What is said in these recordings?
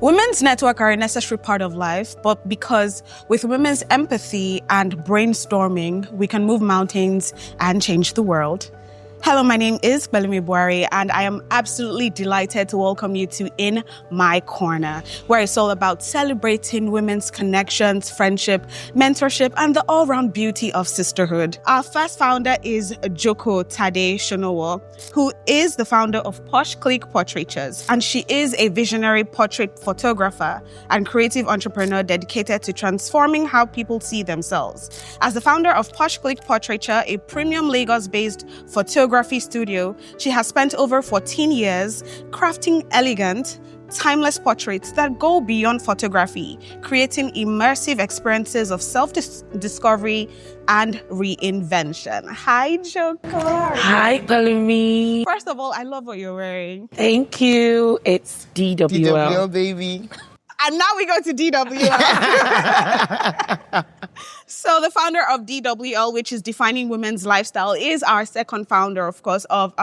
Women's network are a necessary part of life, but because with women's empathy and brainstorming, we can move mountains and change the world. Hello, my name is Pelumi Buhari, and I am absolutely delighted to welcome you to In My Corner, where it's all about celebrating women's connections, friendship, mentorship, and the all-round beauty of sisterhood. Our first founder is Jokotade Sonowo, who is the founder of Poshclick Portraitures, and she is a visionary portrait photographer and creative entrepreneur dedicated to transforming how people see themselves. As the founder of Poshclick Portraiture, a premium Lagos-based photography studio, she has spent over 14 years crafting elegant, timeless portraits that go beyond photography, creating immersive experiences of self-discovery and reinvention. Hi, Joko. Hi, Pelumi. First of all, I love what you're wearing. Thank you. It's DWL. DWL, baby. And now we go to DWL. So the founder of DWL, which is Defining Women's Lifestyle, is our second founder, of course, of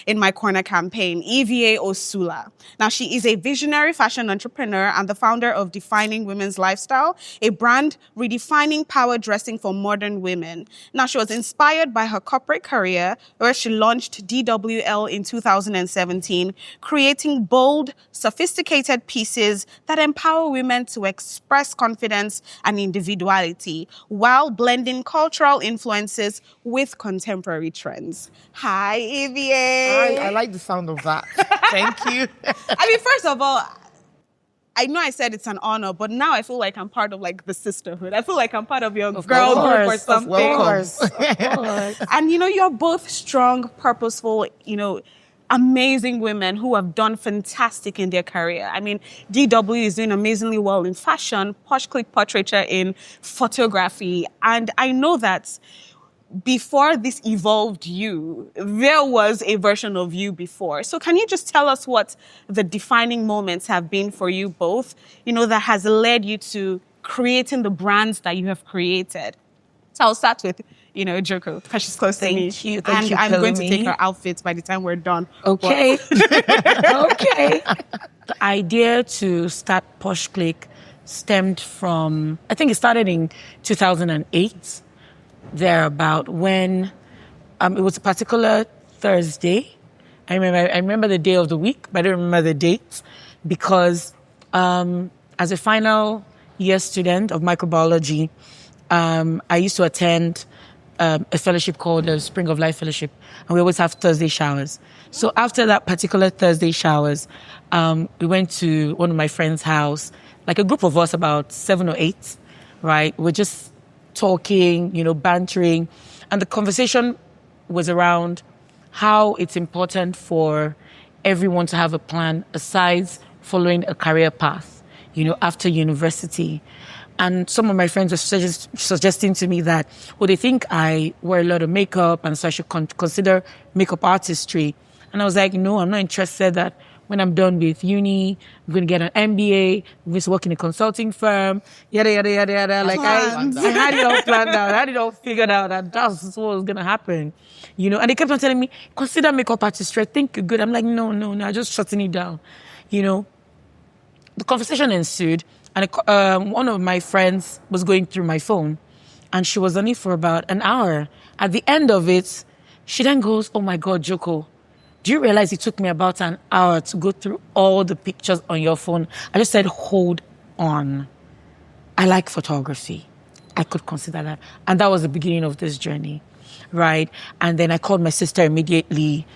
In My Corner campaign, Ivie Osula. Now, she is a visionary fashion entrepreneur and the founder of Defining Women's Lifestyle, a brand redefining power dressing for modern women. Now, she was inspired by her corporate career, where she launched DWL in 2017, creating bold, sophisticated pieces that empower women to express confidence and individuality, while blending cultural influences with contemporary trends. Hi, Ivie. I like the sound of that. Thank you. I mean, first of all, I know I said it's an honor, but now I feel like I'm part of like the sisterhood. I feel like I'm part of your girl group or something. Of course. And you're both strong, purposeful, amazing women who have done fantastic in their career. I mean, DW is doing amazingly well in fashion, Poshclick Portraiture in photography. And I know that before this evolved you, there was a version of you before. So can you just tell us what the defining moments have been for you both, that has led you to creating the brands that you have created? So I'll start with Joko, because she's close to me. Thank you. And I'm Pelumi. going to take her outfits by the time we're done. Okay. Okay. The idea to start Poshclick stemmed from, I think it started in 2008, thereabout, when it was a particular Thursday. I remember the day of the week, but I don't remember the date, because as a final year student of microbiology, I used to attend a fellowship called the Spring of Life Fellowship, and we always have Thursday showers. So after that particular Thursday showers, we went to one of my friend's house, like a group of us, about 7 or 8, right? We're just talking, bantering, and the conversation was around how it's important for everyone to have a plan aside following a career path, after university. And some of my friends were suggesting to me that, they think I wear a lot of makeup, and so I should consider makeup artistry. And I was like, no, I'm not interested. That when I'm done with uni, I'm going to get an MBA, I'm going to work in a consulting firm, yada, yada, yada, yada. Like, I had it all planned out. I had it all figured out that that's what was going to happen. And they kept on telling me, consider makeup artistry. I think you're good. I'm like, no, I'm just shutting it down. The conversation ensued. And one of my friends was going through my phone, and she was on it for about an hour. At the end of it, she then goes, "Oh my God, Joko, do you realize it took me about an hour to go through all the pictures on your phone?" I just said, hold on. I like photography. I could consider that. And that was the beginning of this journey, right? And then I called my sister immediately,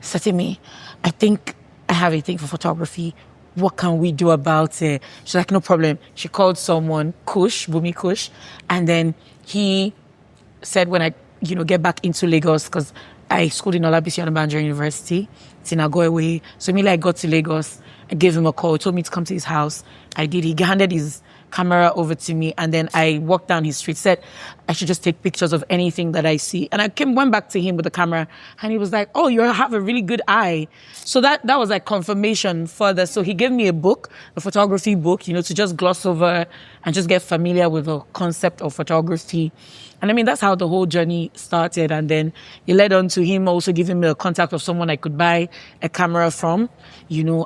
said to me, I think I have a thing for photography. What can we do about it? She's like, no problem. She called someone, Bumi Kush, and then he said, when I, get back into Lagos, because I schooled in Olabisi Onabanjo University, it's in Agoewe. So immediately I got to Lagos, I gave him a call. He told me to come to his house. I did. He handed his camera over to me, and then I walked down his street, said I should just take pictures of anything that I see. And I went back to him with the camera, and he was like, oh, you have a really good eye. So that was like confirmation further. So he gave me a book, a photography book, to just gloss over and just get familiar with the concept of photography. And I mean, that's how the whole journey started. And then it led on to him also giving me a contact of someone I could buy a camera from.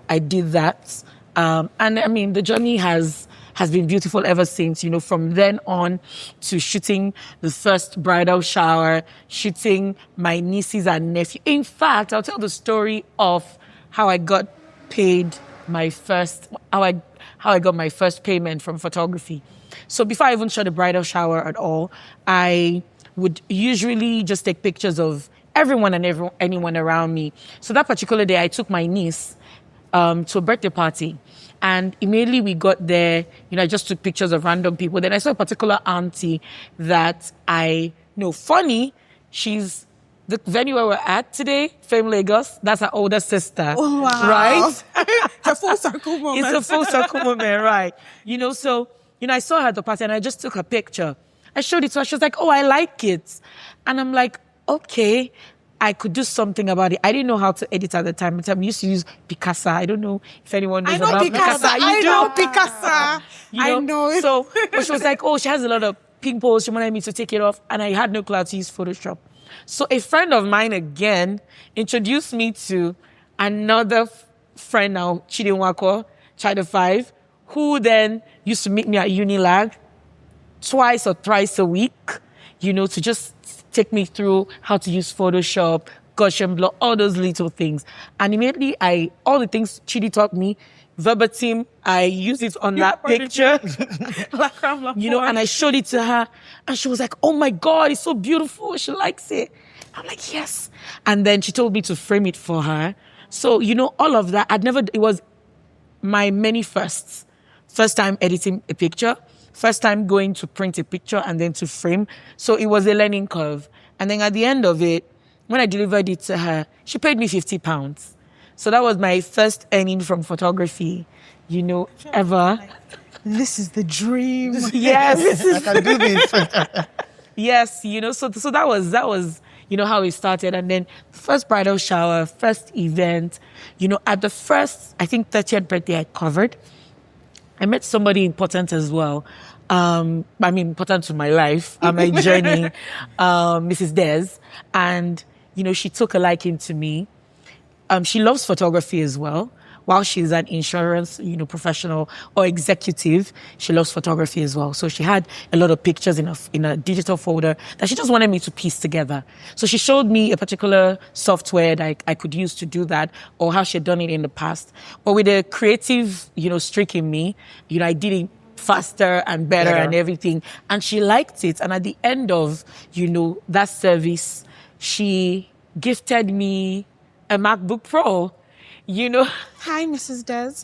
I did that. And I mean, the journey has been beautiful ever since, you know, from then on to shooting the first bridal shower, shooting my nieces and nephew. In fact, I'll tell the story of how I got paid how I got my first payment from photography. So before I even shot a bridal shower at all, I would usually just take pictures of everyone and anyone around me. So that particular day, I took my niece to a birthday party. And immediately we got there, you know, I just took pictures of random people. Then I saw a particular auntie that I know funny. She's the venue where we're at today, Fame Lagos. That's her older sister. Oh, wow. Right? It's a full circle moment. It's a full circle moment, right? You know, so, you know, I saw her at the party and I just took a picture. I showed it to her. She was like, oh, I like it. And I'm like, okay. I could do something about it. I didn't know how to edit at the time. I used to use Picasa. I don't know if anyone knows about Picasa. I know Picasa. I know it. So but she was like, oh, she has a lot of pimples. She wanted me to take it off. And I had no clue how to use Photoshop. So a friend of mine again introduced me to another friend now, Chidinwako, Chida 5, who then used to meet me at Unilag twice or thrice a week, you know, to just take me through how to use Photoshop, Gaussian blur, all those little things. And immediately all the things Chidi taught me, verbatim, I used it on that picture. You know, and I showed it to her and she was like, oh my God, it's so beautiful. She likes it. I'm like, yes. And then she told me to frame it for her. So, you know, all of that, it was my many firsts. First time editing a picture, first time going to print a picture and then to frame. So it was a learning curve. And then at the end of it, when I delivered it to her, she paid me £50. So that was my first earning from photography, you know, ever. This is the dream. Yes. I can do this. Yes, you know, so that was, you know, how it started. And then first bridal shower, first event, you know, at the first, I think 30th birthday I covered, I met somebody important as well. I mean, important to my life and my journey, Mrs. Des. And, you know, she took a liking to me. She loves photography as well. While she's an insurance, you know, professional or executive, she loves photography as well. So she had a lot of pictures in a digital folder that she just wanted me to piece together. So she showed me a particular software that I could use to do that, or how she had done it in the past. But with a creative, you know, streak in me, you know, I did it faster and better and everything. And she liked it. And at the end of, you know, that service, she gifted me a MacBook Pro. You know. Hi, Mrs. Des.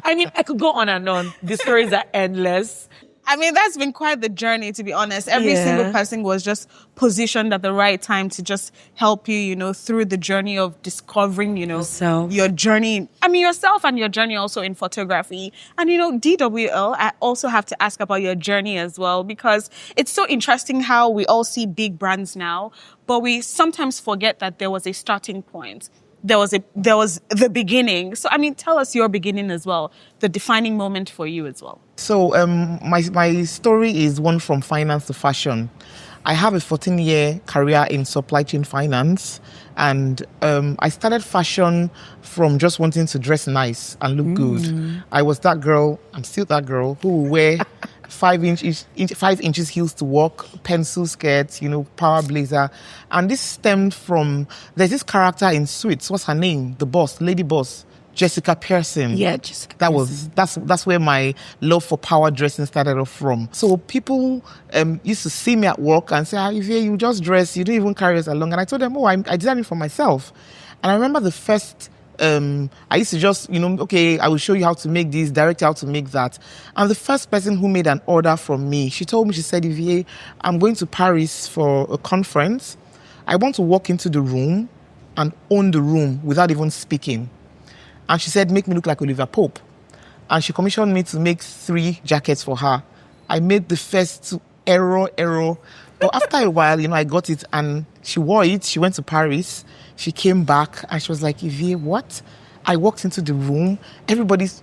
I mean, I could go on and on. The stories are endless. I mean, that's been quite the journey, to be honest. Every single person was just positioned at the right time to just help you, you know, through the journey of discovering, you know, your journey. I mean, yourself and your journey also in photography. And, you know, DWL, I also have to ask about your journey as well, because it's so interesting how we all see big brands now, but we sometimes forget that there was a starting point. There was the beginning. So, I mean, tell us your beginning as well, the defining moment for you as well. So, my story is one from finance to fashion. I have a 14-year career in supply chain finance, and I started fashion from just wanting to dress nice and look good. I was that girl, I'm still that girl, who will wear 5 inches heels to work, pencil skirts, you know, power blazer. And this stemmed from, there's this character in Suits, what's her name? The boss, lady boss, Jessica Pearson. Yeah, Jessica. That's where my love for power dressing started off from. So people used to see me at work and say, Ivie, you just dress, you don't even carry us along. And I told them, I designed it for myself. And I remember the first, I used to just, you know, okay, I will show you how to make this, direct you how to make that. And the first person who made an order from me, she told me, she said, Ivie, I'm going to Paris for a conference. I want to walk into the room and own the room without even speaking. And she said, make me look like Olivia Pope. And she commissioned me to make 3 jackets for her. I made the first 2, error. But after a while, you know, I got it and she wore it. She went to Paris. She came back and she was like, Ivie, what? I walked into the room. Everybody's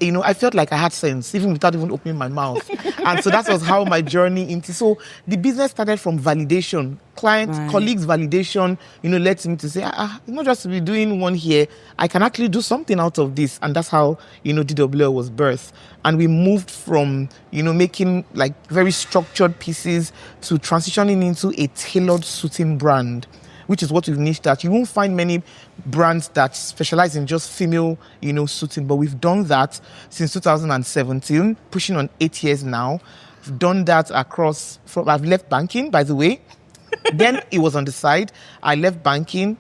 I felt like I had sense, even without even opening my mouth. And so that was how my journey into... So the business started from validation. Colleagues validation, led me to say, it's not just to be doing one here. I can actually do something out of this. And that's how, DWL was birthed. And we moved from, making like very structured pieces to transitioning into a tailored suiting brand, which is what we've niched at. You won't find many brands that specialize in just female, suiting, but we've done that since 2017, pushing on 8 years now. I've done that I've left banking, by the way. Then it was on the side. I left banking,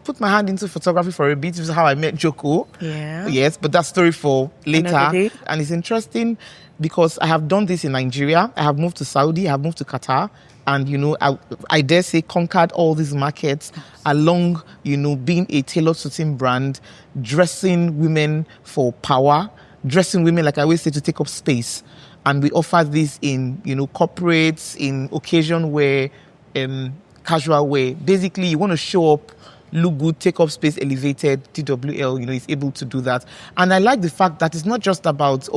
put my hand into photography for a bit. This is how I met Joko. Yeah. Yes, but that story for later. And it's interesting because I have done this in Nigeria. I have moved to Saudi. I have moved to Qatar. And, I dare say conquered all these markets along, being a tailored suiting brand, dressing women for power, dressing women, like I always say, to take up space. And we offer this in, corporates, in occasion wear, casual wear. Basically, you want to show up, look good, take up space, elevated. DWL, is able to do that. And I like the fact that it's not just about,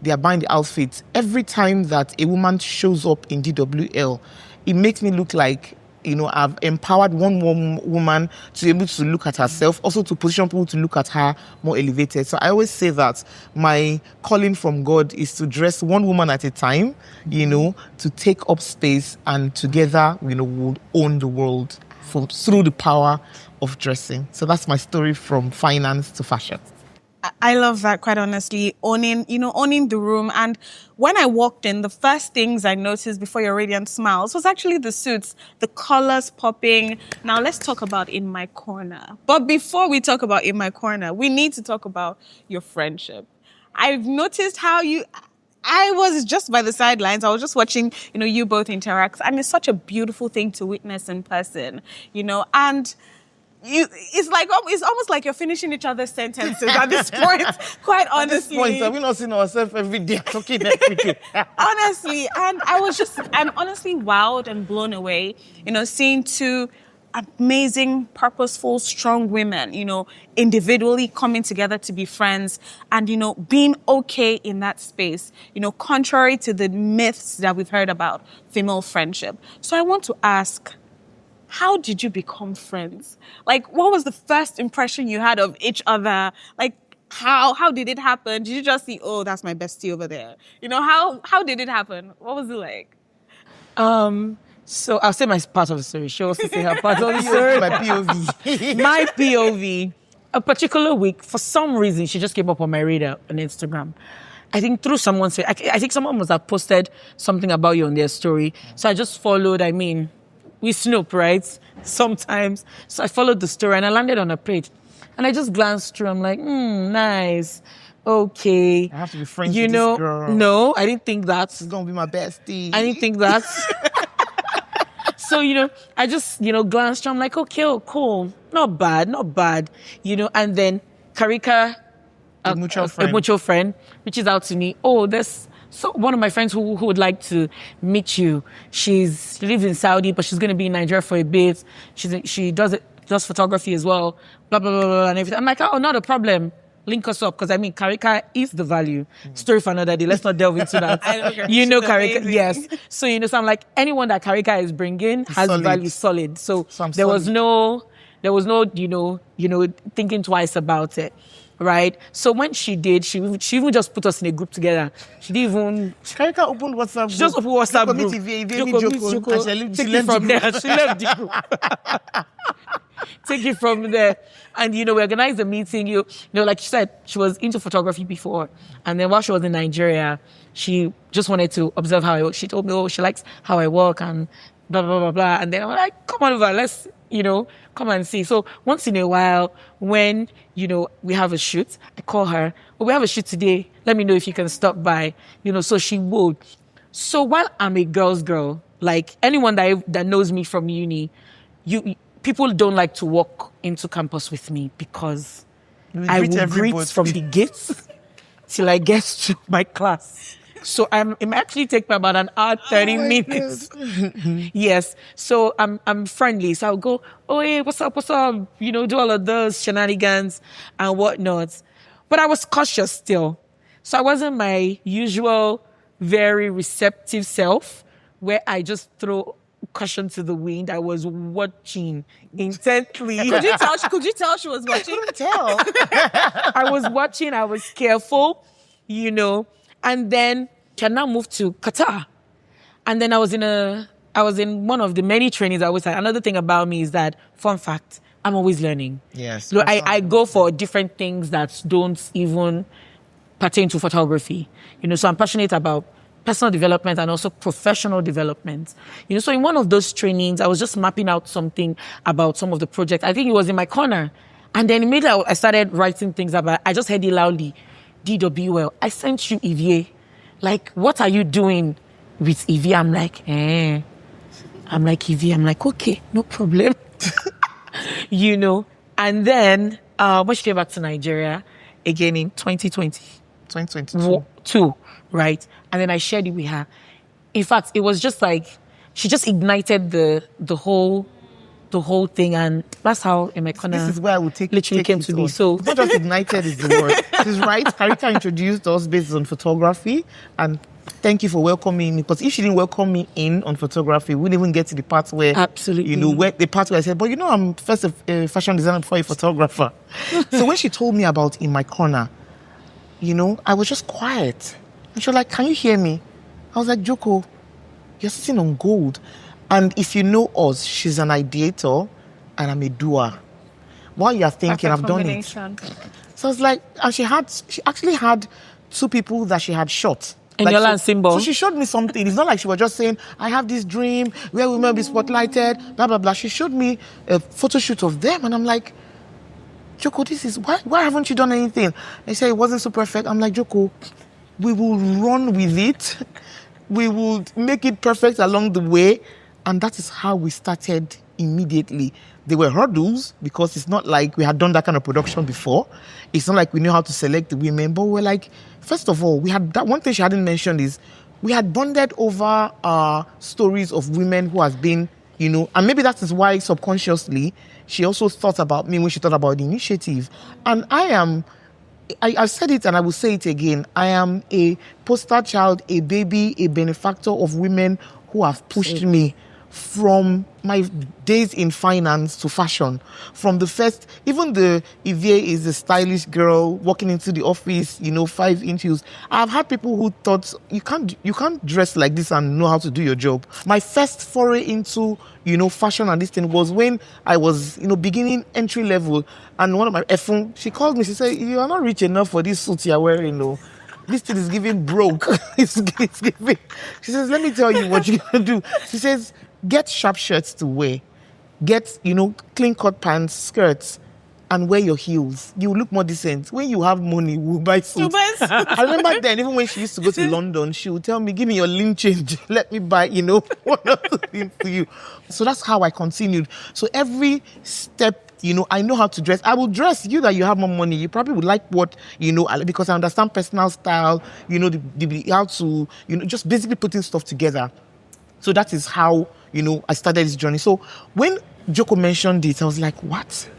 they are buying the outfits. Every time that a woman shows up in DWL, it makes me look like, I've empowered one woman to be able to look at herself, also to position people to look at her more elevated. So I always say that my calling from God is to dress one woman at a time, to take up space, and together, we'll own the world through the power of dressing. So that's my story from finance to fashion. I love that, quite honestly, owning the room. And when I walked in, the first things I noticed before your radiant smiles was actually the suits, the colors popping. Now let's talk about In My Corner. But before we talk about In My Corner, we need to talk about your friendship. I've noticed how I was just by the sidelines. I was just watching, you both interact. And it's such a beautiful thing to witness in person, and it's almost like you're finishing each other's sentences at this point, quite honestly. At this point, have we not seen ourselves every day talking every day? Honestly, and I'm honestly wowed and blown away, seeing two amazing, purposeful, strong women, individually coming together to be friends and, being okay in that space, contrary to the myths that we've heard about female friendship. So I want to ask, how did you become friends? Like, what was the first impression you had of each other? Like, how did it happen? Did you just see, that's my bestie over there? How did it happen? What was it like? So I'll say my part of the story. She wants to say her part of the story. My POV. My POV. A particular week, for some reason, she just came up on my radar on Instagram. I think through someone I think someone must have posted something about you on their story. So I just followed. We snoop, right? Sometimes. So I followed the story and I landed on a page. And I just glanced through. I'm like, nice. Okay. I have to be friends with this girl. No, I didn't think that. She's going to be my bestie. I didn't think that. So, I just, glanced through. I'm like, okay, cool. Not bad. And then Karika, a mutual friend, reaches out to me. There's one of my friends who would like to meet you. She lives in Saudi, but she's going to be in Nigeria for a bit. She does photography as well, blah, blah, blah, blah, and everything. I'm like, not a problem. Link us up. Because, Karika is the value. Story for another day. Let's not delve into that. I know Karika. Amazing. Yes. So, so I'm like, anyone that Karika is bringing has solid. Value solid. So there was no, thinking twice about it. Right? So when she did, she even just put us in a group together. She didn't even... Karika opened WhatsApp group. She just opened WhatsApp group. Joko. Take it from there. She left the group. Take it from there. And, we organized a meeting. Like she said, she was into photography before. And then while she was in Nigeria, she just wanted to observe how I work. She told me, she likes how I work and blah, blah, blah, blah. And then I'm like, come on over, let's, come and see. So once in a while, when, we have a shoot, I call her, we have a shoot today. Let me know if you can stop by. So she would. So while I'm a girl's girl, like anyone that knows me from uni, people don't like to walk into campus with me because I will greet from the gates till I get to my class. So it might actually take me about an hour, 30 minutes. Yes. So I'm friendly. So I'll go, hey, what's up? Do all of those shenanigans and whatnot. But I was cautious still. So I wasn't my usual, very receptive self where I just throw caution to the wind. I was watching intently. Could you tell she was watching? I couldn't tell. I was watching. I was careful, And then she had now moved to Qatar. And then I was in one of the many trainings I always had. Another thing about me is that, fun fact, I'm always learning. Yes. So I go for different things that don't even pertain to photography. So I'm passionate about personal development and also professional development. So in one of those trainings, I was just mapping out something about some of the projects. I think it was in my corner. And then immediately I started writing things about, I just heard it loudly, DWL, I sent you Ivie. Like, what are you doing with Ivie? I'm like, I'm like, Ivie, I'm like, okay, no problem. And then when she came back to Nigeria, again in 2022, right? And then I shared it with her. In fact, it was just like, she just ignited the whole thing, and that's how Emekona This is where I would literally came to be. So it's not just ignited is the word. She's right. Karika introduced us based on photography, and thank you for welcoming me. Because if she didn't welcome me in on photography, we wouldn't even get to the part where absolutely, where the part where I said, but I'm first a fashion designer before a photographer. So when she told me about In My Corner, I was just quiet. And she was like, can you hear me? I was like, Joko, you're sitting on gold. And if you know us, she's an ideator and I'm a doer. While you're thinking, I've done it. So I was like, and she actually had two people that she had shot. Eniola and Simbo. So she showed me something. It's not like she was just saying, I have this dream where women will be spotlighted, blah, blah, blah. She showed me a photo shoot of them. And I'm like, Joko, why haven't you done anything? They say it wasn't so perfect. I'm like, Joko, we will run with it. We will make it perfect along the way. And that is how we started immediately. There were hurdles because it's not like we had done that kind of production before. It's not like we knew how to select the women. But we're like, first of all, we had that one thing she hadn't mentioned is we had bonded over stories of women who has been, and maybe that is why subconsciously she also thought about me when she thought about the initiative. And I've said it and I will say it again. I am a poster child, a baby, a benefactor of women who have pushed me from my days in finance to fashion. From the first, even the Ivie is a stylish girl walking into the office, 5 inches. I've had people who thought you can't dress like this and know how to do your job. My first foray into, fashion and this thing was when I was, beginning entry level. And one of my F1, she called me, she said, you are not rich enough for this suit you're wearing, This thing is giving broke. It's giving. She says, let me tell you what you're going to do. She says, get sharp shirts to wear. Get, clean cut pants, skirts, and wear your heels. You look more decent. When you have money, we'll buy suits. I remember then, even when she used to go to London, she would tell me, give me your lean change. Let me buy, one or two things for you. So that's how I continued. So every step, I know how to dress. I will dress you that you have more money. You probably would like what, because I understand personal style, how to, just basically putting stuff together. So that is how, I started this journey. So when Joko mentioned it, I was like, what?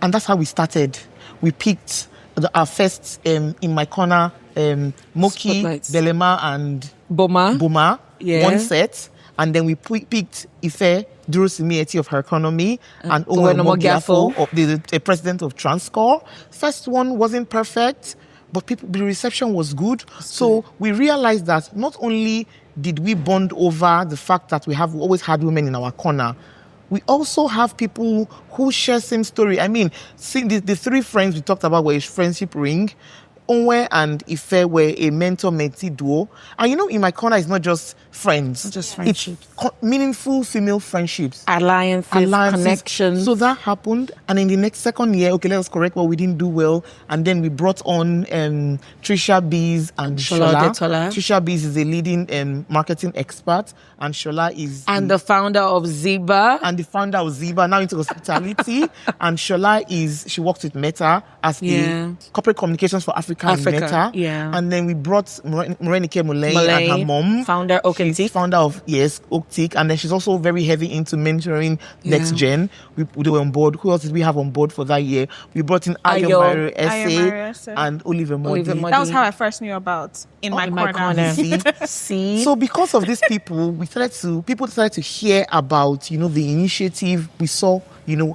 And that's how we started. We picked our first, In My Corner, Moki, Belema, and Boma. Yeah. One set. And then we picked Ife Durosimi of Her Economy and Owen Omogiafo, the president of Transcore. First one wasn't perfect, but the reception was good. So we realized that not only did we bond over the fact that we always had women in our corner, we also have people who share same story. I mean, see, the three friends we talked about were a friendship ring. Onwe and Ife were a mentor-mentee duo. And In My Corner is not just friends. Not just friendships. It's meaningful female friendships. Alliances, connections. So that happened. And in the next second year, okay, let us correct what we didn't do well. And then we brought on Trisha Bees and Shola. Trisha Bees is a leading marketing expert. And Shola is... And the founder of Ziba. Now into hospitality. And Shola she works with Meta as a corporate communications for Africa Africa. We met her. Yeah. And then we brought Morenike Mulei and her mom. Founder She's founder of, Oktik. And then she's also very heavy into mentoring next gen. They were on board. Who else did we have on board for that year? We brought in Ayo Esse and Oliver Modi. That was how I first knew about In My Corner. See? So because of these people, people started to hear about, the initiative. We saw,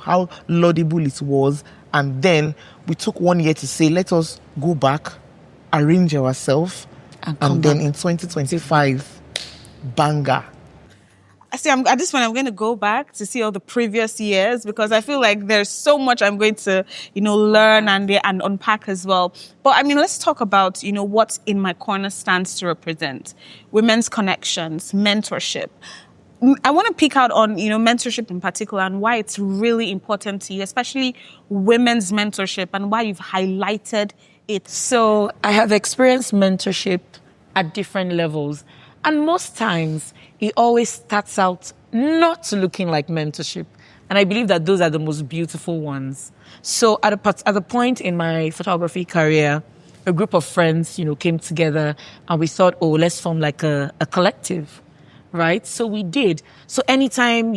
how laudable it was. And then we took 1 year to say, let us go back, arrange ourselves. And then in 2025, banger. I see, at this point, I'm going to go back to see all the previous years because I feel like there's so much I'm going to, learn and unpack as well. But let's talk about, what In My Corner stands to represent. Women's connections, mentorship. I want to pick out on, mentorship in particular and why it's really important to you, especially women's mentorship and why you've highlighted it. So I have experienced mentorship at different levels. And most times, it always starts out not looking like mentorship. And I believe that those are the most beautiful ones. So at a point in my photography career, a group of friends, came together and we thought, let's form like a collective, right? So we did. So anytime,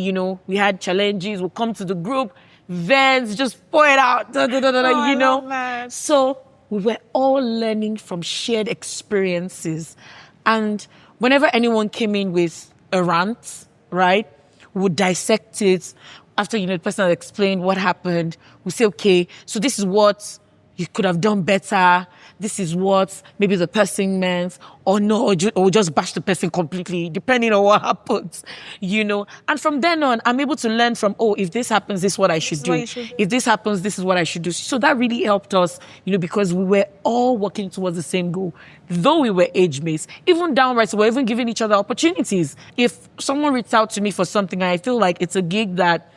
we had challenges, we'll come to the group, vents, just pour it out, I love that. So we were all learning from shared experiences. And whenever anyone came in with a rant, right, we would dissect it. After, the person had explained what happened, we say, okay, so this is what you could have done better. This is what maybe the person meant, or no, or just bash the person completely, depending on what happens, And from then on, I'm able to learn from, if this happens, this is what I should do. If this happens, this is what I should do. So that really helped us, because we were all working towards the same goal. Though we were age mates, even downright, we were even giving each other opportunities. If someone reached out to me for something, and I feel like it's a gig that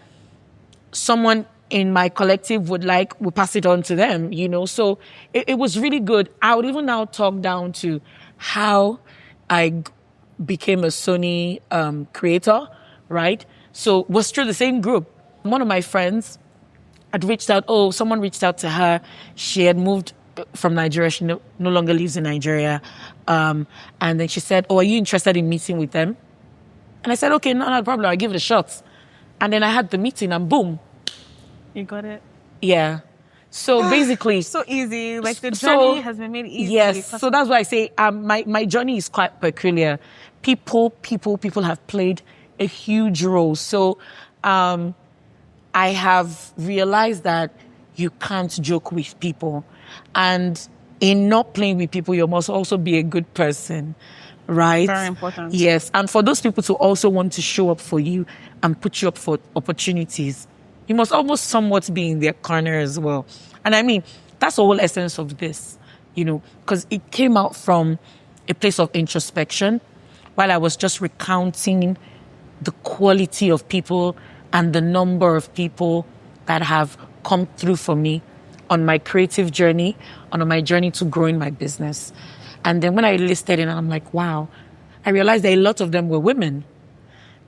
someone in my collective would pass it on to them, So it was really good. I would even now talk down to how I became a Sony creator, right? So it was through the same group. One of my friends had reached out. Someone reached out to her. She had moved from Nigeria. She no longer lives in Nigeria. And then she said, are you interested in meeting with them? And I said, okay, no problem. I'll give it a shot. And then I had the meeting and boom. You got it? Yeah. So basically... So easy. Like the journey has been made easy. Yes. So that's why I say my journey is quite peculiar. People have played a huge role. So I have realized that you can't joke with people. And in not playing with people, you must also be a good person. Right? Very important. Yes. And for those people to also want to show up for you and put you up for opportunities, you must almost somewhat be in their corner as well. And that's the whole essence of this, because it came out from a place of introspection while I was just recounting the quality of people and the number of people that have come through for me on my creative journey, on my journey to growing my business. And then when I listed it, I'm like, wow, I realized that a lot of them were women.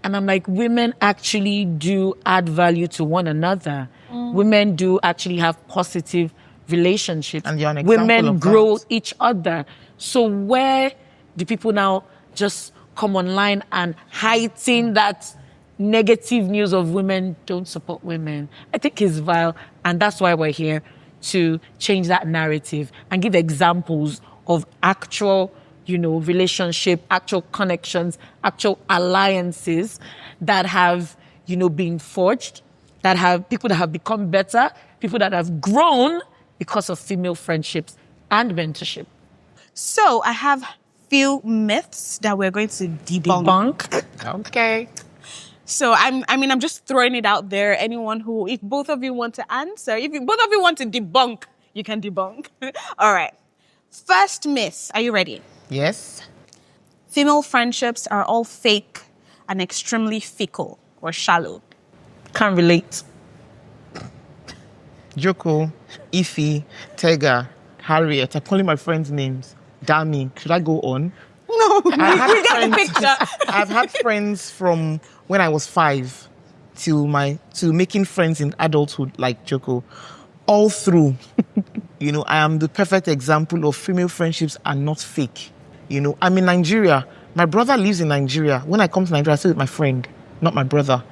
And I'm like, women actually do add value to one another. Women do actually have positive relationships. And you're an example women of grow that. each other. So where do people now just come online and heighten that negative news of women don't support women? I think it's vile. And that's why we're here, to change that narrative and give examples of actual relationship, actual connections, actual alliances that have, been forged, that have people that have become better, people that have grown because of female friendships and mentorship. So I have few myths that we're going to debunk. Okay. So I'm just throwing it out there. Anyone if both of you want to answer, if both of you want to debunk, you can debunk. All right. First myth. Are you ready? Yes. Female friendships are all fake and extremely fickle or shallow. Can't relate. Joko, Ify, Tega, Harriet. I'm calling my friends' names. Dami. Should I go on? No, we got the picture. I've had friends from when I was 5 to making friends in adulthood like Joko. All through. You know, I am the perfect example of female friendships are not fake. You know, I'm in Nigeria. My brother lives in Nigeria. When I come to Nigeria, I stay with my friend, not my brother.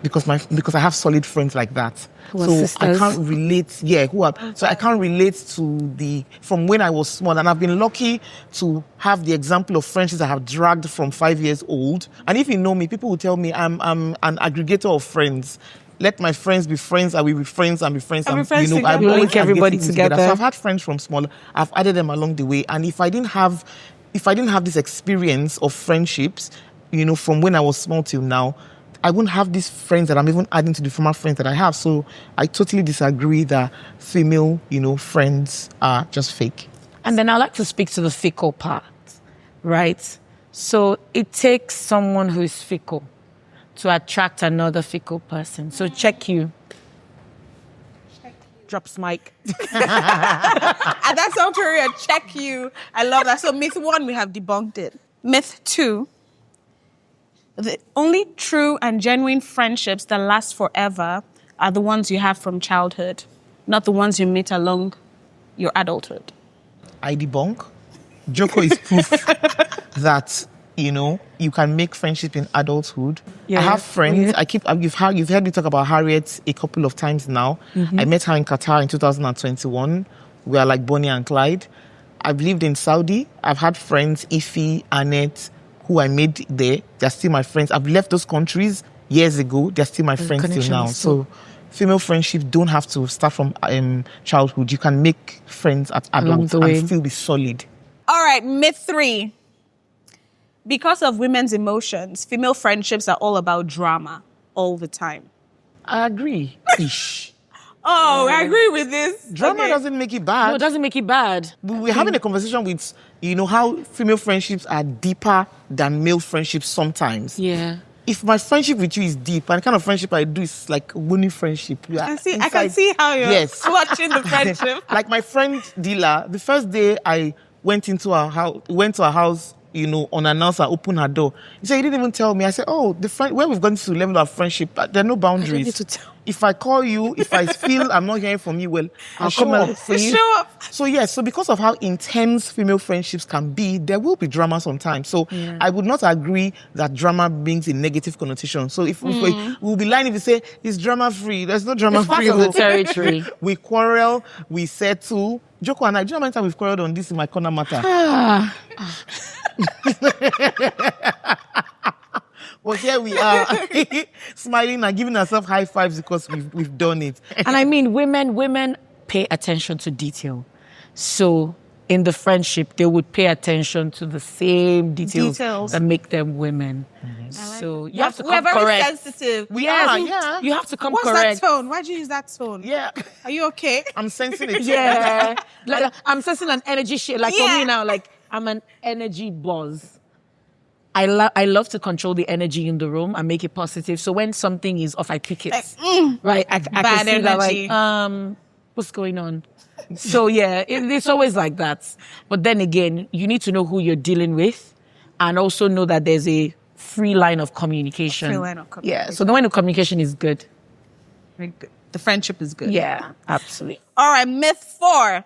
Because I have solid friends like that. So sisters? I can't relate. Yeah, so I can't relate to from when I was small. And I've been lucky to have the example of friendships I have dragged from 5 years old. And if you know me, people will tell me I'm an aggregator of friends. Let my friends be friends, I will be friends and be friends. And be friends you know, together. I'm always Link everybody together. So I've had friends from small. I've added them along the way. And if I didn't have this experience of friendships, you know, from when I was small till now, I wouldn't have these friends that I'm even adding to the former friends that I have. So I totally disagree that female, you know, friends are just fake. And then I'd like to speak to the fickle part, right? So it takes someone who is fickle to attract another fickle person. So check you. Drops mic. And that's our period. Check you. I love that. So myth 1, we have debunked it. Myth 2. The only true and genuine friendships that last forever are the ones you have from childhood, not the ones you meet along your adulthood. I debunk. Joko is proof that, you know, you can make friendship in adulthood. Yeah. I have friends. You've heard me talk about Harriet a couple of times now. Mm-hmm. I met her in Qatar in 2021. We are like Bonnie and Clyde. I've lived in Saudi. I've had friends, Ivie, Annette, who I made there. They're still my friends. I've left those countries years ago. They're still my friends till now. So female friendships don't have to start from childhood. You can make friends at adults and still be solid. All right, myth 3. Because of women's emotions, female friendships are all about drama all the time. I agree. Ish. Oh, I agree with this. Drama doesn't make it bad. No, it doesn't make it bad. We're having a conversation with, you know, how female friendships are deeper than male friendships sometimes. Yeah. If my friendship with you is deep, and the kind of friendship I do is like a winning friendship. I can see how you're watching the friendship. Like my friend Dila, the first day I went to her house, you know, unannounced and opened her door. He said, "You didn't even tell me." I said, "Oh, where we've gotten to the level of friendship, there are no boundaries. I don't need to tell. If I call you, if I feel I'm not hearing from you, well, I'll come up for you." Show up. So yes, so because of how intense female friendships can be, there will be drama sometimes. So I would not agree that drama brings a negative connotation. So if we'll be lying if we say it's drama free. There's no drama free. It's part of the territory. We quarrel, we settle. Joko and I, do you know how many times we've quarreled on this in my corner matter? Well, here we are, smiling and giving ourselves high fives because we've done it. And I mean, women pay attention to detail. So in the friendship, they would pay attention to the same details. That make them women. Mm-hmm. So you have to come correct. We're very sensitive. We are, yeah. You have to come correct. correct. What's that tone? Why'd you use that tone? Yeah. Are you okay? I'm sensing it. Yeah. Like, I'm sensing an energy shit. Like for me now, like I'm an energy buzz. I love to control the energy in the room and make it positive. So when something is off, I pick it. Right? I can see that, like, what's going on? So yeah, it's always like that. But then again, you need to know who you're dealing with and also know that there's a free line of communication. Yeah, so when the communication is good. The friendship is good. Yeah, absolutely. All right, myth 4.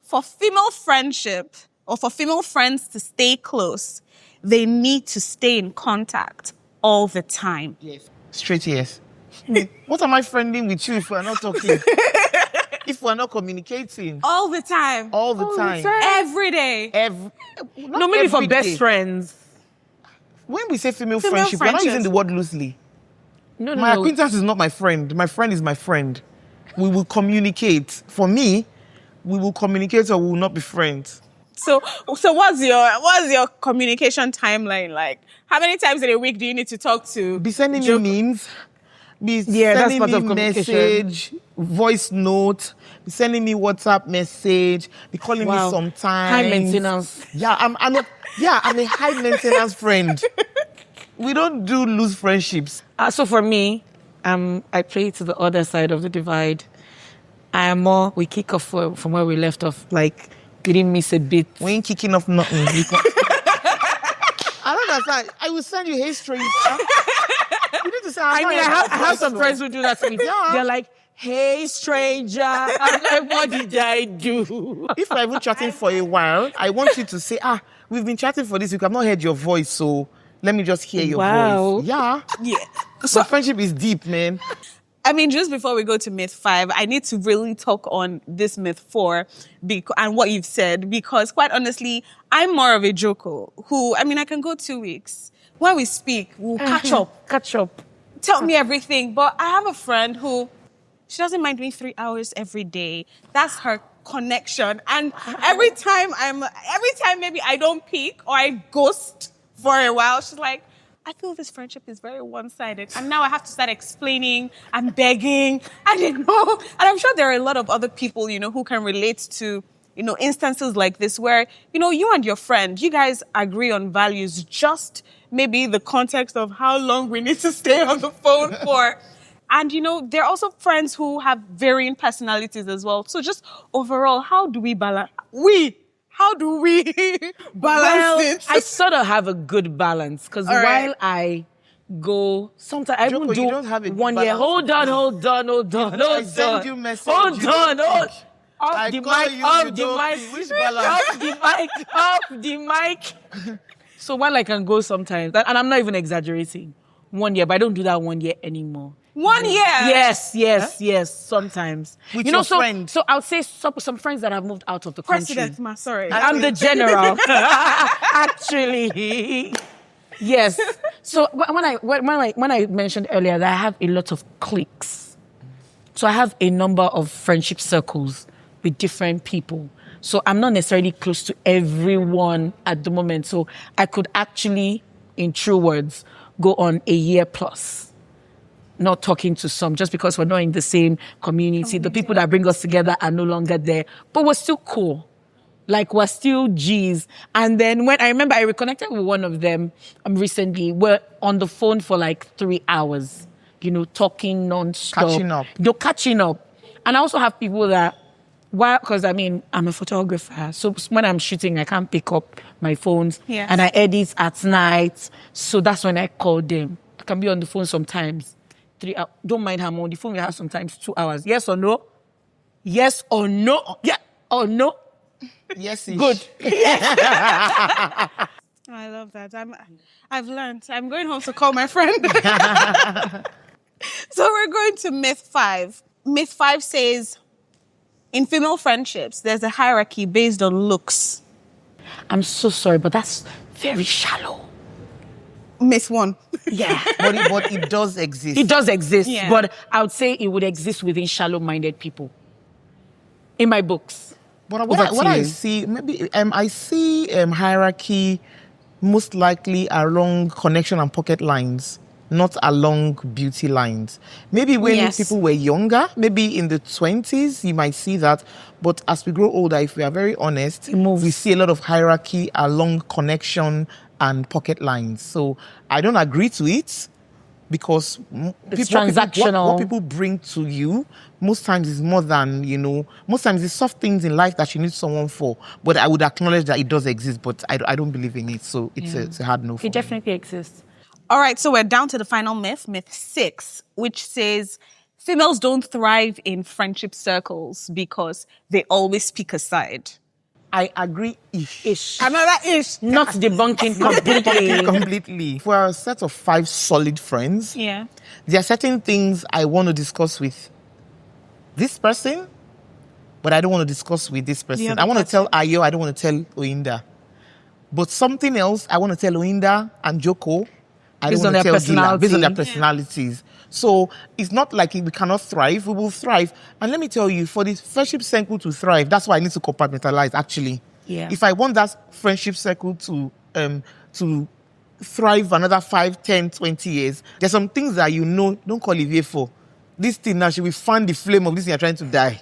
For female friendship, or for female friends to stay close, they need to stay in contact all the time. Yes. Straight yes. What am I friending with you if we're not talking? If we're not communicating? All the time. All the time. Every day. No, maybe for best friends. When we say female friendship, we're not using the word loosely. No. My acquaintance is not my friend. My friend is my friend. We will communicate. For me, we will communicate or we will not be friends. So what's your communication timeline like? How many times in a week do you need to talk to? Be sending me memes. Be sending me message, voice note. Be sending me WhatsApp message. Be calling me sometimes. High maintenance. Yeah, I'm a high maintenance friend. We don't do loose friendships. So for me, I play to the other side of the divide. We kick off from where we left off. Like, we didn't miss a bit. We ain't kicking off nothing. I don't understand. I will send you history. You need to say, I mean, I have some so. friends who do that to me. Yeah. They're like, hey, stranger. I'm like, what did I do? If we're even chatting for a while, I want you to say, we've been chatting for this week. I've not heard your voice, so let me just hear your voice. Yeah. Yeah. So friendship is deep, man. I mean, just before we go to myth 5, I need to really talk on this myth 4 and what you've said, because quite honestly, I'm more of a Joko who, I mean, I can go 2 weeks. When we speak, we'll catch up. Catch up. Tell me everything. But I have a friend who, she doesn't mind me 3 hours every day. That's her connection. And every time maybe I don't peak or I ghost for a while, she's like, I feel this friendship is very one-sided. And now I have to start explaining and begging. I didn't know. And I'm sure there are a lot of other people, who can relate to, instances like this where, you and your friend, you guys agree on values, just maybe the context of how long we need to stay on the phone for. And, there are also friends who have varying personalities as well. So just overall, how do we balance? How do we balance it? I sort of have a good balance because while I go, sometimes I Joko, even do you don't have a good 1 year. balance. Hold on. I send you message. Hold on. I Off call the you, mic, off you the don't mic, which balance? off the mic. So while I can go sometimes, and I'm not even exaggerating, 1 year, but I don't do that 1 year anymore. 1 year? Yes, sometimes. With your so, friend? So I would say some friends that have moved out of the country. President, sorry. I'm the general. Actually. Yes. So when I mentioned earlier that I have a lot of cliques. So I have a number of friendship circles with different people. So I'm not necessarily close to everyone at the moment. So I could actually, in true words, go on a year plus not talking to some just because we're not in the same community. The people that bring us together are no longer there. But we're still cool. Like, we're still G's. And then when I remember I reconnected with one of them recently, we're on the phone for like 3 hours, talking non-stop. Catching up. And I also have people that, because I'm a photographer. So when I'm shooting, I can't pick up my phones. Yes. And I edit at night. So that's when I call them. I can be on the phone sometimes 3 hours. Don't mind how I'm on the phone. We have sometimes 2 hours. Yes or no? Yes or no? Yeah or no? Yes-ish. Good. I love that. I've learned. I'm going home to call my friend. So we're going to myth 5. Myth 5 says, in female friendships, there's a hierarchy based on looks. I'm so sorry, but that's very shallow. Myth 1. Yeah. But it does exist. It does exist, Yeah. but I would say it would exist within shallow-minded people. In my books. But what I see, maybe I see hierarchy most likely along connection and pocket lines, not along beauty lines. Maybe when people were younger, maybe in the 20s, you might see that. But as we grow older, if we are very honest, we see a lot of hierarchy along connection and pocket lines. So I don't agree to it because It's transactional. What people bring to you most times is more than, most times it's soft things in life that you need someone for. But I would acknowledge that it does exist, but I don't believe in it. So it's a hard no for me. It definitely exists. All right, so we're down to the final myth, myth 6, which says females don't thrive in friendship circles because they always pick a side. I agree ish. Another ish. Not debunking completely. Completely. For a set of 5 solid friends, Yeah. there are certain things I want to discuss with this person, but I don't want to discuss with this person. I want to tell Ayo, I don't want to tell Oyinda. But something else, I want to tell Oyinda and Joko. I don't want to tell Gila, based on their personalities. So it's not like we cannot thrive. We will thrive. And let me tell you, for this friendship circle to thrive, that's why I need to compartmentalize, actually. Yeah. If I want that friendship circle to thrive another 5, 10, 20 years, there's some things that don't call Ivie for. This thing now, should we fan the flame of this thing you're trying to die?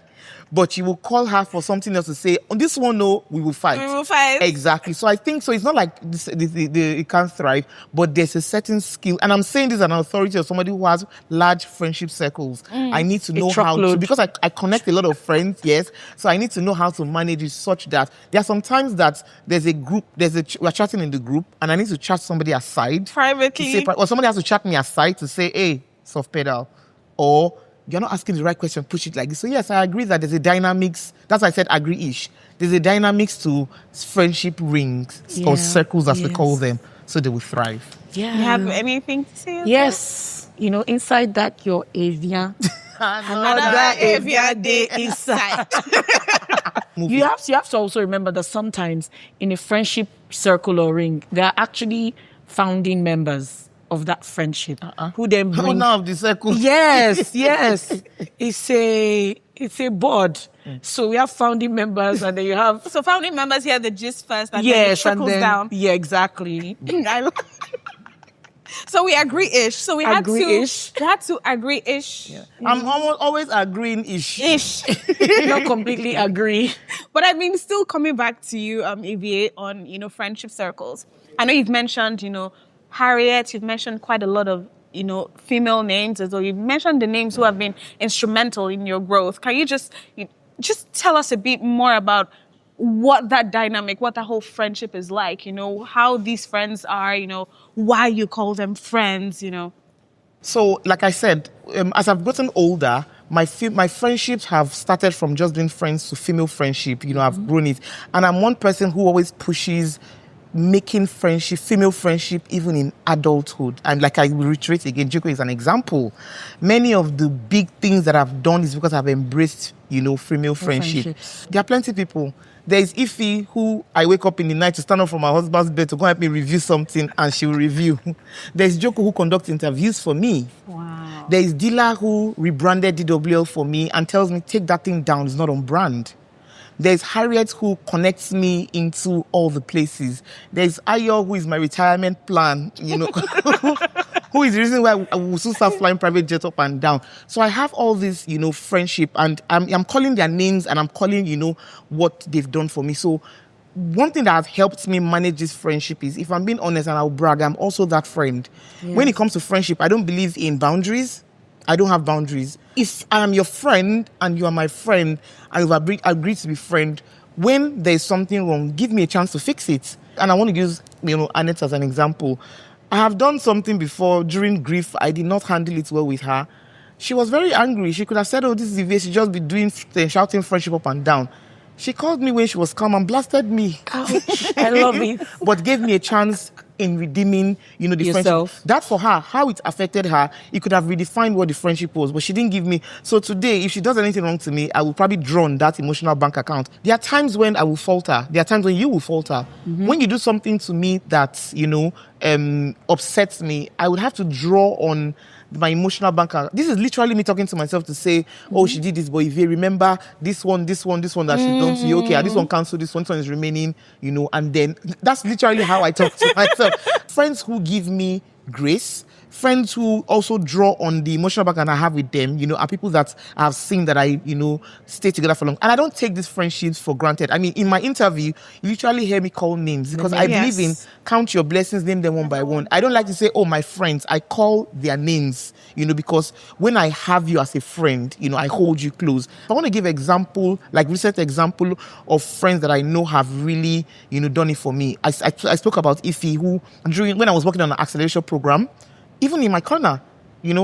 but you will call her for something else to say, on this one, no, we will fight. We will fight. Exactly. So I think, so it's not like it can't thrive, but there's a certain skill. And I'm saying this as an authority of somebody who has large friendship circles. I need to know how to, because I connect a lot of friends, yes. So I need to know how to manage it such that there are some times that there's a group, we're chatting in the group, and I need to chat somebody aside. Privately. Or somebody has to chat me aside to say, hey, soft pedal. Or you're not asking the right question, push it like this. So yes, I agree that there's a dynamics. That's why I said agree-ish. There's a dynamics to friendship rings or circles, as we call them, so they will thrive. Yeah. You have anything to say? Yes. You know, inside that, your avian. Another avian day inside. You have to also remember that sometimes in a friendship circle or ring, there are actually founding members of that friendship who then bring... Owner of the circle. Yes. It's a board. So we have founding members, and then you have... So founding members hear the gist first, and then it trickles down. Yeah, exactly. So we agree-ish. So we had Agree-ish. to agree-ish. Yeah. I'm always agreeing-ish. Not completely agree. But I mean, still coming back to you, Ivie, on, friendship circles. I know you've mentioned, Harriet, you've mentioned quite a lot of, female names as well. You've mentioned the names who have been instrumental in your growth. Can you just tell us a bit more about what that dynamic, what that whole friendship is like, how these friends are, why you call them friends, So, like I said, as I've gotten older, my friendships have started from just being friends to female friendship. I've grown it. And I'm one person who always pushes making friendship, female friendship, even in adulthood. And like I will reiterate again, Joko is an example. Many of the big things that I've done is because I've embraced, female friendship. There are plenty of people. There is Ivie, who I wake up in the night to stand up from my husband's bed to go help me review something, and she will review. There is Joko, who conducts interviews for me. Wow. There is Dila, who rebranded DWL for me and tells me, take that thing down, it's not on brand. There's Harriet, who connects me into all the places. There's Ayo, who is my retirement plan, who is the reason why I will soon start flying private jets up and down. So I have all this, friendship, and I'm calling their names, and I'm calling, what they've done for me. So one thing that has helped me manage this friendship is, if I'm being honest and I'll brag, I'm also that friend. Yes. When it comes to friendship, I don't believe in boundaries. I don't have boundaries. If I am your friend and you are my friend and we've agreed to be friend, when there's something wrong, give me a chance to fix it. And I want to use, Annette as an example. I have done something before during grief. I did not handle it well with her. She was very angry. She could have said, oh, this is Ivie. She just be shouting friendship up and down. She called me when she was calm and blasted me. Ouch. I love it. But gave me a chance in redeeming, the yourself. Friendship. That for her, how it affected her, it could have redefined what the friendship was, but she didn't give me. So today, if she does anything wrong to me, I will probably draw on that emotional bank account. There are times when I will falter. There are times when you will falter. Mm-hmm. When you do something to me that, upsets me, I would have to draw on my emotional bank account. This is literally me talking to myself to say, oh, she did this, but if you remember this one that she's done to you, okay, this one cancelled, this one is remaining, and then that's literally how I talk to myself. Friends who give me grace, friends who also draw on the emotional background I have with them, are people that I've seen that I, stay together for long. And I don't take these friendships for granted. I mean, in my interview, you literally hear me call names because I believe in count your blessings, name them one by one. I don't like to say, oh, my friends. I call their names, because when I have you as a friend, I hold you close. I want to give recent example of friends that I know have really, done it for me. I spoke about Ivie, who when I was working on an acceleration program, even in my corner,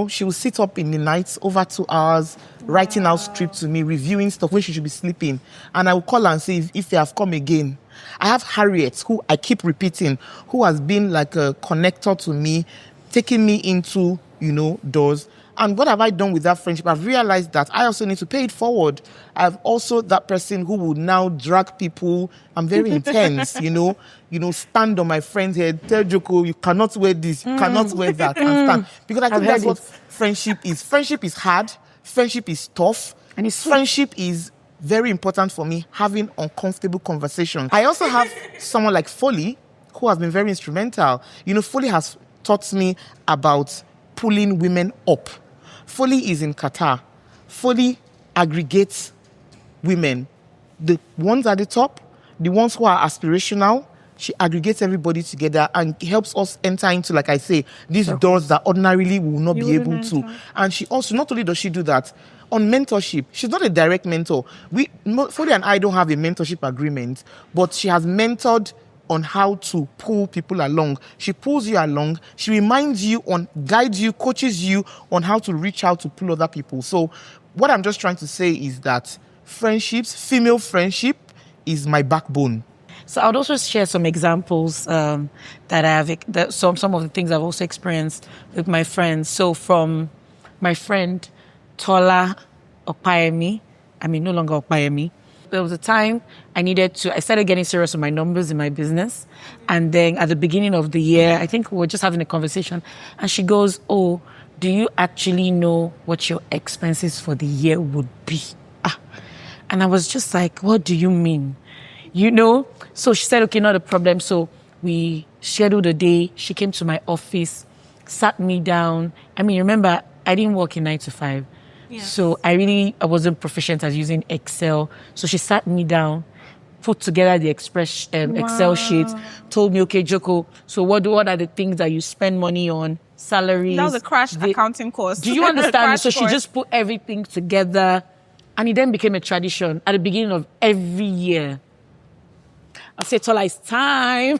she will sit up in the nights over 2 hours, writing out scripts to me, reviewing stuff when she should be sleeping. And I will call her and say, if you have come again. I have Harriet, who I keep repeating, who has been like a connector to me, taking me into, doors. And what have I done with that friendship? I've realized that I also need to pay it forward. I've also that person who will now drag people. I'm very intense, stand on my friend's head, tell Joko, you cannot wear this, you cannot wear that, and stand. Because I think that's what friendship is. Friendship is hard. Friendship is tough. And friendship is very important for me, having uncomfortable conversations. I also have someone like Foley, who has been very instrumental. Foley has taught me about pulling women up. Foley is in Qatar. Foley aggregates women, the ones at the top, the ones who are aspirational. She aggregates everybody together and helps us enter into, like I say, these doors that ordinarily we will not be able to. And she also, not only does she do that, on mentorship, she's not a direct mentor. Fode and I don't have a mentorship agreement, but she has mentored on how to pull people along. She pulls you along. She reminds you guides you, coaches you on how to reach out to pull other people. So what I'm just trying to say is that female friendship is my backbone. So I would also share some examples that I have, some of the things I've also experienced with my friends. So from my friend Tola Opayemi, no longer Opayemi, there was a time I started getting serious with my numbers in my business. And then at the beginning of the year, I think we were just having a conversation, and she goes, "Oh, do you actually know what your expenses for the year would be?" And I was just like, "What do you mean?" So she said, "Okay, not a problem." So we scheduled a day. She came to my office, sat me down. Remember, I didn't work in 9 to 5. Yes. So I wasn't proficient at using Excel. So she sat me down, put together the Excel sheet, told me, "Okay, Joko, so what are the things that you spend money on? Salaries." That was a crash accounting course. Do you understand? So she just put everything together, and it then became a tradition at the beginning of every year. I say, "Tola, it's time."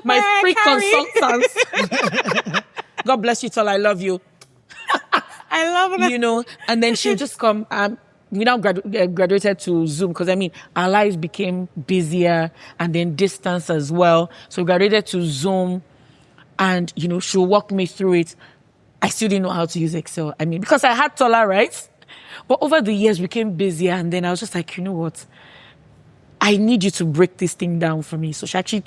My free consultants. God bless you, Tola. I love you. I love it. And then she'll just come. We now graduated to Zoom because, our lives became busier, and then distance as well. So we graduated to Zoom, and, she'll walk me through it. I still didn't know how to use Excel. Because I had Tola, right? But over the years, we became busier, and then I was just like, you know what? I need you to break this thing down for me. So she actually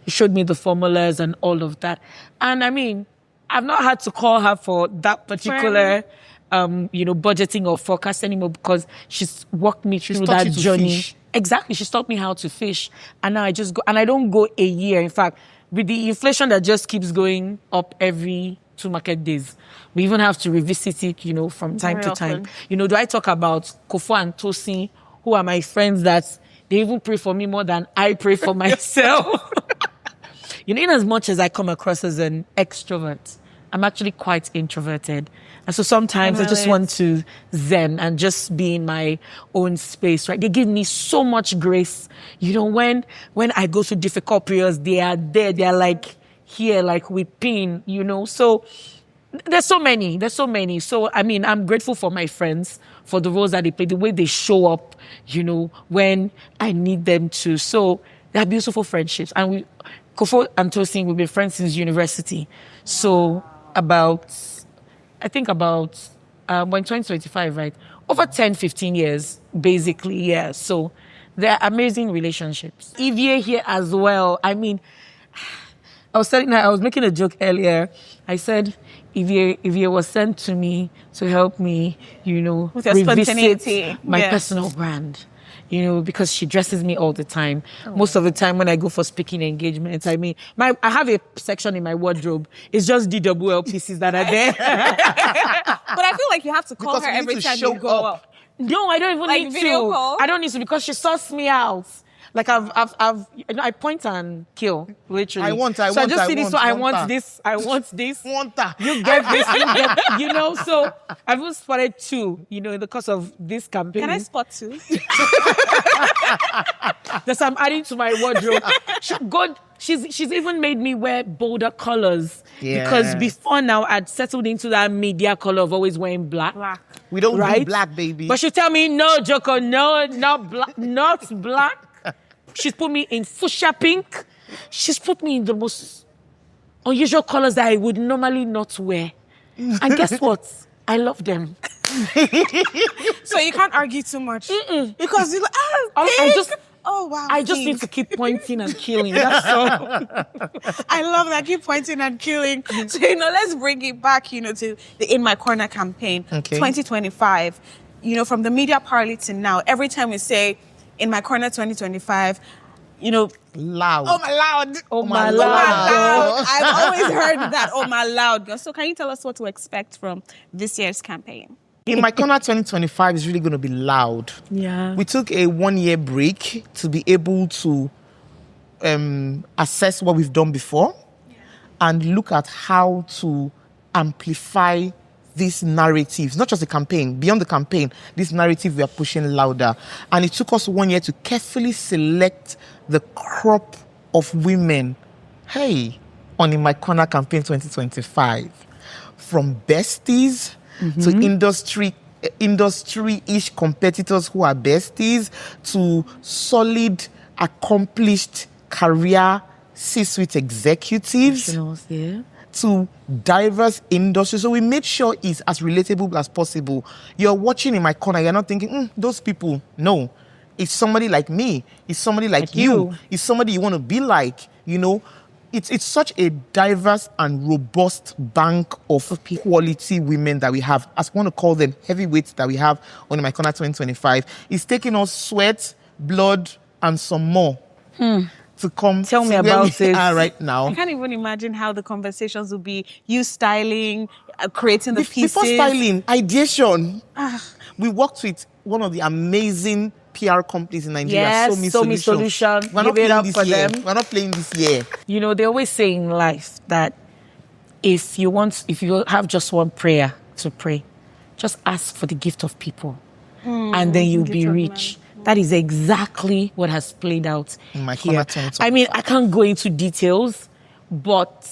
she showed me the formulas and all of that. And I've not had to call her for that particular, budgeting or forecast anymore, because she's walked me through that journey. Fish. Exactly. She's taught me how to fish. And now I just go, and I don't go a year. In fact, with the inflation that just keeps going up every 2 market days, we even have to revisit it, from time to time. Do I talk about Kofo and Tosin, who are my friends that they even pray for me more than I pray for myself? In as much as I come across as an extrovert, I'm actually quite introverted. And so sometimes I just want to zen and just be in my own space, right? They give me so much grace. When I go through difficult periods, they are there. They are like here, like weeping, So there's so many. So, I'm grateful for my friends, for the roles that they play, the way they show up, when I need them to. So they're beautiful friendships. And Kofo and Tosin, we've been friends since university. So about when 2025, right? Over 10, 15 years, basically, yeah. So they're amazing relationships. Ivie here as well. I was making a joke earlier. I said, Ivie was sent to me to help me, with your spontaneity, my personal brand. Because she dresses me all the time. Oh. Most of the time when I go for speaking engagements, I have a section in my wardrobe. It's just DWL pieces that are there. But I feel like you have to call her every time you go up. No, I don't even need video to. Call? I don't need to, because she sussed me out. Like I point and kill, literally. I want this. You get this. So I've even spotted 2, in the course of this campaign. Can I spot 2? That I'm adding to my wardrobe. She's even made me wear bolder colors. Yeah. Because before now, I'd settled into that media color of always wearing black. We don't do black, baby. But she tell me, "No, Joko, no, not black, not black." She's put me in fuchsia pink. She's put me in the most unusual colors that I would normally not wear. And guess what? I love them. So you can't argue too much. Because you're like, I just need to keep pointing and killing. That's all. I love that. Keep pointing and killing. So, let's bring it back, to the In My Corner campaign. Okay. 2025. From the media party to now, every time we say In My Corner 2025, loud. Oh my loud. Oh my loud. I've always heard that. Oh my loud. So can you tell us what to expect from this year's campaign? In My Corner 2025 is really going to be loud. Yeah. We took a 1-year break to be able to assess what we've done before and look at how to amplify these narratives, not just the campaign, beyond the campaign, this narrative we are pushing louder. And it took us 1 year to carefully select the crop of women, on In My Corner campaign 2025. From besties to industry-ish competitors who are besties to solid, accomplished career C-suite executives. Yeah. To diverse industries. So we made sure it's as relatable as possible. You're watching In My Corner, you're not thinking, those people. No. It's somebody like me. It's somebody like you. It's somebody you want to be like, It's such a diverse and robust bank of quality women that we have. As we want to call them, heavyweights that we have on In My Corner 2025. It's taking us sweat, blood, and some more. To come tell me about it right now. I can't even imagine how the conversations will be. You styling, creating the pieces. Before styling, ideation. We worked with one of the amazing PR companies in Nigeria. Yes, So Me Solution. We're not playing this year. We're not playing this year. They always say in life that if you have just one prayer to pray, just ask for the gift of people, and then you'll be rich. That is exactly what has played out in My here. Corner. I mean, I can't go into details, but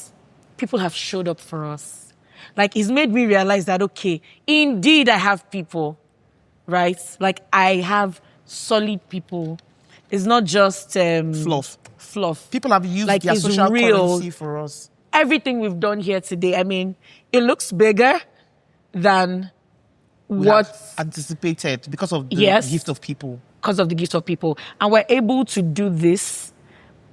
people have showed up for us. Like, it's made me realize that, okay, indeed I have people, right? Like, I have solid people. It's not just fluff. People have used their social currency for us. Everything we've done here today, I mean, it looks bigger than what anticipated because of the gift of people. Because of the gift of people. And we're able to do this,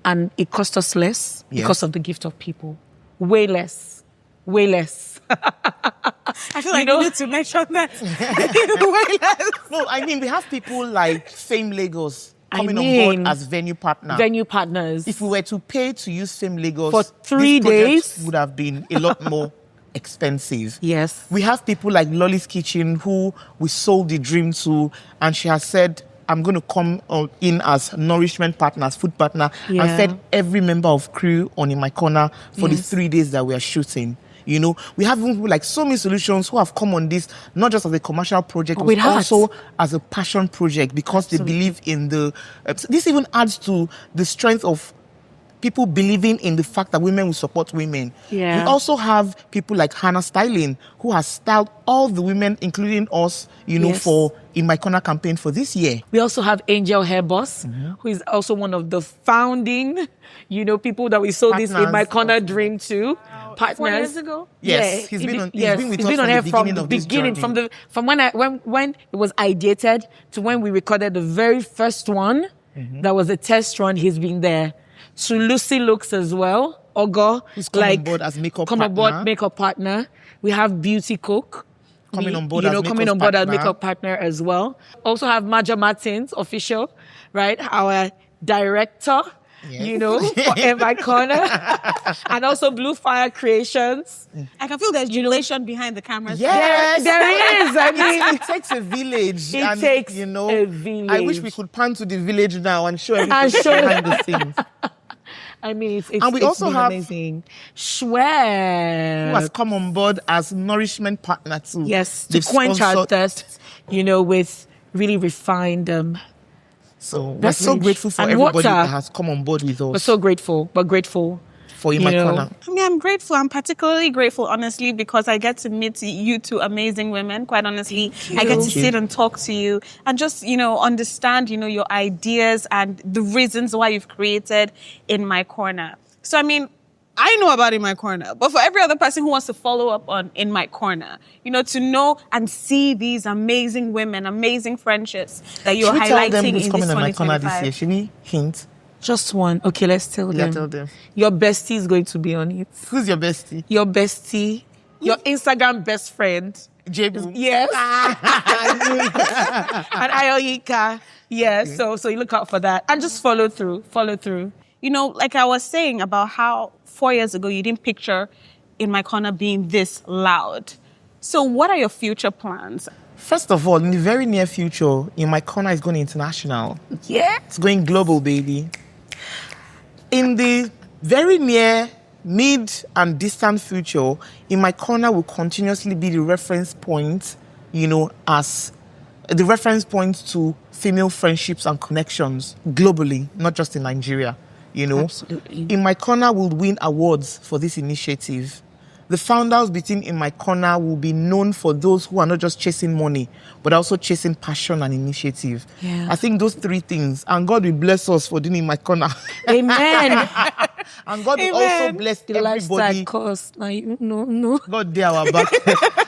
and it cost us less because of the gift of people. Way less. Way less. I feel like you need to mention that. Way less. No, I mean, we have people like Fame Lagos coming on board as venue partner. Venue partners. If we were to pay to use Fame Lagos for 3 days, would have been a lot more expensive. Yes. We have people like Lolly's Kitchen who we sold the dream to, and she has said, I'm going to come in as nourishment partner, as food partner, and fed every member of crew on In My Corner for the 3 days that we are shooting. We have people like So Me Solutions who have come on this, not just as a commercial project, but also as a passion project because they believe in this even adds to the strength of people believing in the fact that women will support women. Yeah. We also have people like Hannah Styling, who has styled all the women, including us, for In My Corner campaign for this year. We also have Angel Hair Boss, who is also one of the founding, people that we sold partners this In My Corner dream to. Partners. 4 years ago? Yes, he's been with us from the beginning, from when it was ideated to when we recorded the very first one. That was a test run. He's been there. To Lucy Looks as well. Ogo, who's come on board as makeup partner. Aboard makeup partner. We have Beauty Cook coming on board as makeup partner as well. Also have Maja Martins, official, right? Our director. Yes. For In My Corner. And also Blue Fire Creations. I can feel there's jubilation behind the cameras. Yes, there is. I mean, it takes a village. It takes a village. I wish we could pan to the village now and show everything behind the scenes. I mean, and we also have amazing. Schwer, who has come on board as nourishment partner too. Yes, to quench our thirst, with really refined So we're so grateful for everybody that has come on board with us. We're so grateful. We're grateful for In My Corner. I mean, I'm grateful. I'm particularly grateful, honestly, because I get to meet you two amazing women. Quite honestly, I get to sit and talk to you and just, understand, your ideas and the reasons why you've created In My Corner. So, I mean, I know about In My Corner, but for every other person who wants to follow up on In My Corner, to know and see these amazing women, amazing friendships that you're highlighting in this 2025. Coming In My Corner this year? Should we hint? Just one. Okay, let's tell them. Tell them. Your bestie is going to be on it. Who's your bestie? Your bestie. Your Instagram best friend. Jebu. Yes. And Ayoyika. Yes. Okay. So you look out for that. And just follow through. Like I was saying about how 4 years ago you didn't picture In My Corner being this loud. So what are your future plans? First of all, in the very near future, In My Corner is going international. Yeah. It's going global, baby. In the very near, mid, and distant future, In My Corner will continuously be the reference point, as the reference point to female friendships and connections globally, not just in Nigeria. Absolutely. In My Corner will win awards for this initiative. The founders between In My Corner will be known for those who are not just chasing money, but also chasing passion and initiative. Yeah. I think those three things, and God will bless us for doing In My Corner. Amen. And God will also bless The lifestyle everybody. cost. Now, no. God did our back.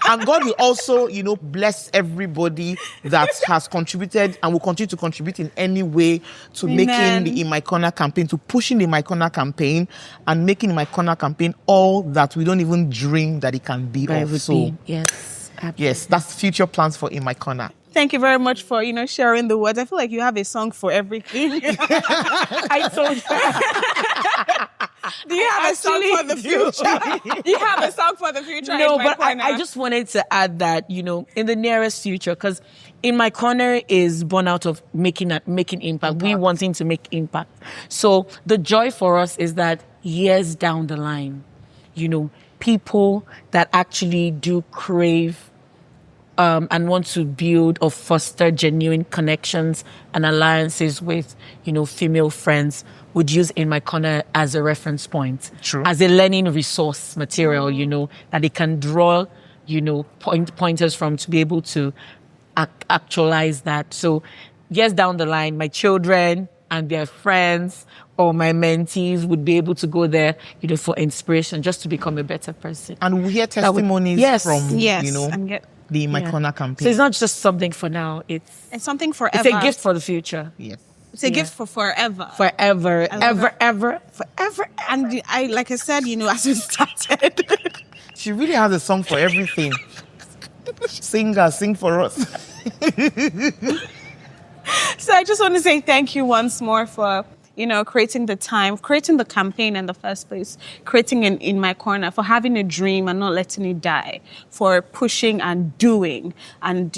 And God will also, bless everybody that has contributed and will continue to contribute in any way to making the In My Corner campaign, to pushing the In My Corner campaign, and making In My Corner campaign all that we don't even dream that it can be. Also, yes, absolutely. Yes, that's future plans for In My Corner. Thank you very much for, sharing the words. I feel like you have a song for everything. I told you. Do you have a song for the future? Do you have a song for the future? No, but I just wanted to add that, in the nearest future, because In My Corner is born out of making impact. We wanting to make impact. So the joy for us is that years down the line, people that actually do crave and want to build or foster genuine connections and alliances with, female friends would use In My Corner as a reference point. True. As a learning resource material, that they can draw, pointers from to be able to actualize that. So years down the line, my children and their friends or my mentees would be able to go there, for inspiration, just to become a better person. And we hear testimonies from, the In My Corner campaign. So it's not just something for now. It's something forever. It's a gift for the future. Yes. It's a gift for forever. Forever. Forever. And like I said, as we started. She really has a song for everything. Sing for us. So I just want to say thank you once more for, creating the time, creating the campaign in the first place, creating an In My Corner, for having a dream and not letting it die, for pushing and doing. And,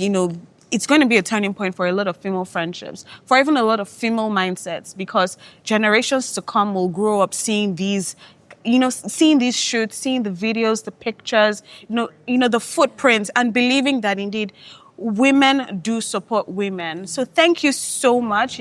it's going to be a turning point for a lot of female friendships, for even a lot of female mindsets, because generations to come will grow up seeing these, seeing these shoots, seeing the videos, the pictures, the footprints, and believing that indeed women do support women. So thank you so much,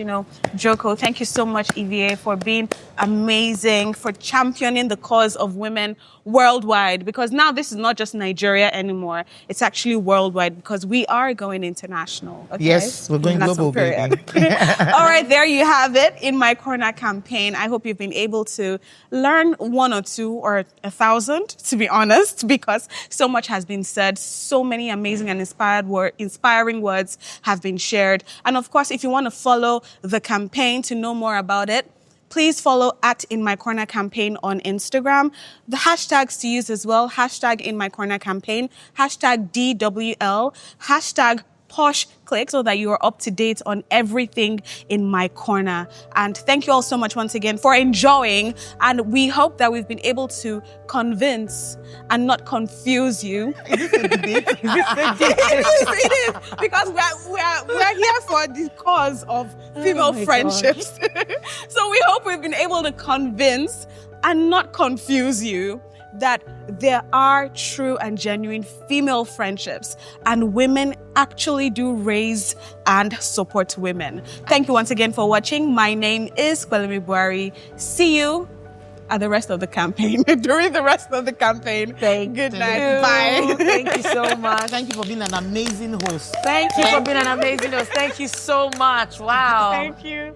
Joko. Thank you so much, Ivie, for being amazing, for championing the cause of women worldwide. Because now this is not just Nigeria anymore. It's actually worldwide, because we are going international. Okay? Yes, we're going global, baby. All right, there you have it. In My Corner campaign. I hope you've been able to learn one or two or 1,000, to be honest, because so much has been said. So many amazing and inspiring words have been shared. And of course, if you want to follow the campaign to know more about it, please follow @In My Corner campaign on Instagram. The hashtags to use as well, #In My Corner campaign, #DWL, #Poshclick, so that you are up to date on everything In My Corner. And thank you all so much once again for enjoying. And we hope that we've been able to convince and not confuse you. It is, because we're here for the cause of female friendships. So we hope we've been able to convince and not confuse you that there are true and genuine female friendships, and women actually do raise and support women. Thank you once again for watching. My name is Pelumi Buhari. See you at the rest of the campaign, during the rest of the campaign. Good night. Bye. Thank you so much. Thank you for being an amazing host. Thank you for being an amazing host. Thank you so much. Wow. Thank you.